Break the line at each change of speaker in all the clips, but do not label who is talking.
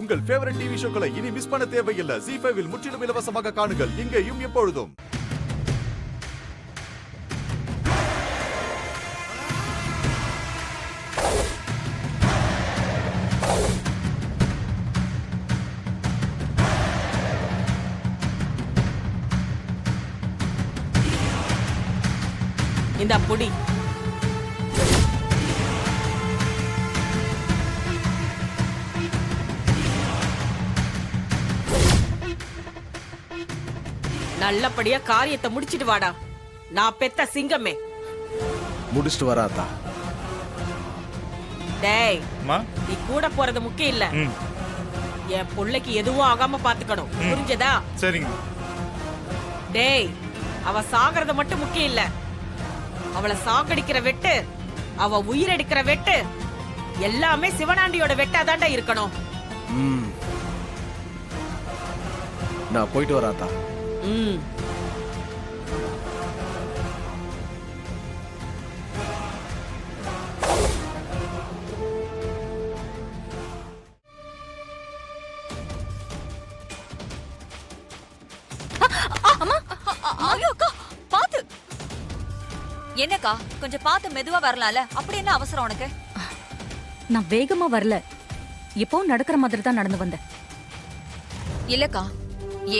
உங்கள் favourite TV ஷோக்களை இனி miss பண்ண தேவையில்லை. ZEE5 இல் முற்றிலும் இலவசமாக காணுங்கள். இங்கேயும் எப்பொழுதும்.
இந்த பொடி நல்லபடியா காரியத்தை முடிச்சிட்டு வாடா. நான் பெத்த சிங்கமே.
முடிச்சிட்டு வராதா?
டேய், நீ கூட போறது முக்கியம் இல்ல. என் புள்ளைக்கு எதுவும் ஆகாம பாத்துக்கணும். புரிஞ்சதா?
சரிங்க.
டேய், அவ சாகறது மட்டும் முக்கியம் இல்ல. அவளை சாகடிக்கிற வெட்டு, அவ உயிரெடுக்கிற வெட்டு எல்லாமே சிவனாண்டியோட வெட்டாதாண்டா இருக்கணும்.
நான் போயிட்டு வராதா?
என்னக்கா கொஞ்சம் பார்த்து மெதுவா வரலாம்ல? அப்படி என்ன அவசரம் உனக்கு?
நான் வேகமா வரல, இப்போ நடக்கிற மாதிரி தான் நடந்து வந்தேன்.
இல்லக்கா,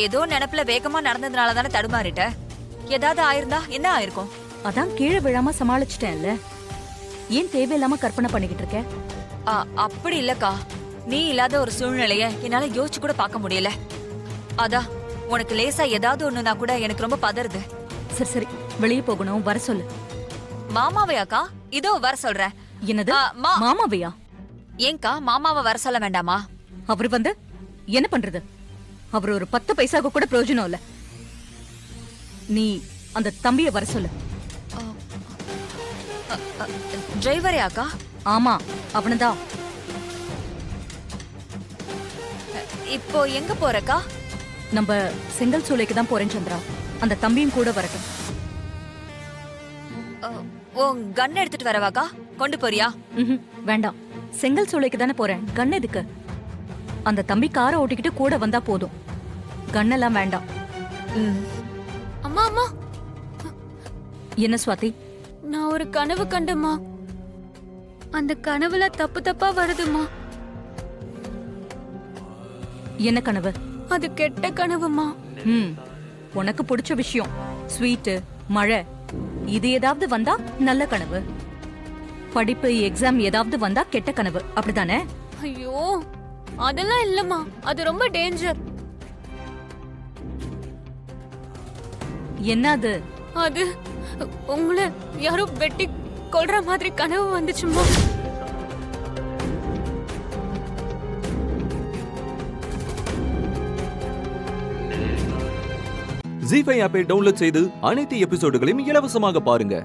ஏதோ நினைப்புல வேகமா நடந்ததுனால தானே தடுமாறிட்ட. ஏதாவது ஆயிருந்தா என்ன ஆயிருக்கும்?
அதான் கீழே விழாம சமாளிச்சிட்டேன்ல. ஏன் தேவையில்லாம கற்பனை பண்ணிக்கிட்டு இருக்க?
அப்படி இல்லக்கா, நீ இல்லாத ஒரு சூழ்நிலைய என்னால யோசிச்சு கூட பார்க்க முடியல. அதான் உனக்கு லேசா ஏதாவது ஒண்ணுனா கூட எனக்கு ரொம்ப பதறுது.
சரி சரி, வெளியே போகணும், வர சொல்லு.
மாமாவையாக்கா? இதோ வர சொல்றேன்.
என்னது மாமாவையா?
ஏங்கா மாமாவை வர சொல்ல வேண்டாமா?
அவர் வந்து என்ன பண்றது? அவர் ஒரு 10 பைசாக்கு கூட பிரயோஜனம் இல்ல. நீ அந்த தம்பியை வர சொல்லு.
டிரைவரையாக்கா?
ஆமா, அவனதான்.
இப்போ எங்க போறக்கா?
நம்ம செங்கல் சூளைக்கு தான் போறேன் சந்திரா. அந்த தம்பியும் கூட வரட்டும்.
உன் கன் எடுத்துட்டு வரவாக்கா? கொண்டு போறியா?
வேண்டாம், செங்கல் சூளைக்கு தானே போறேன். கன் எதுக்கு? அந்த தம்பி காரை ஓட்டிக்கிட்டு கூட வந்தா போதும். கண்ணெல்லாம் வேண்டாம்.
அம்மா அம்மா,
என்ன சுவாதி?
நான் ஒரு கனவு கண்டேம்மா. அந்த கனவுல தப்பு தப்பா வருதுமா.
என்ன கனவு?
அது கெட்ட கனவுமா.
உனக்கு பிடிச்ச விஷயம் ஸ்வீட்டு, மழை, இது ஏதாவது வந்தா நல்ல கனவு. படிப்பு, எக்ஸாம் ஏதாவது வந்தா கெட்ட கனவு, அப்படிதானே?
ஐயோ, அதெல்லாம் இல்லம்மா. அது ரொம்ப டேஞ்சர்.
என்னது?
அது உங்களை யாரோ வெட்டி கொல்ற மாதிரி கனவு வந்துச்சுமா.
ZEE5 ஆப்பை டவுன்லோட் செய்து அனைத்து எபிசோடுகளையும் இலவசமாக பாருங்க.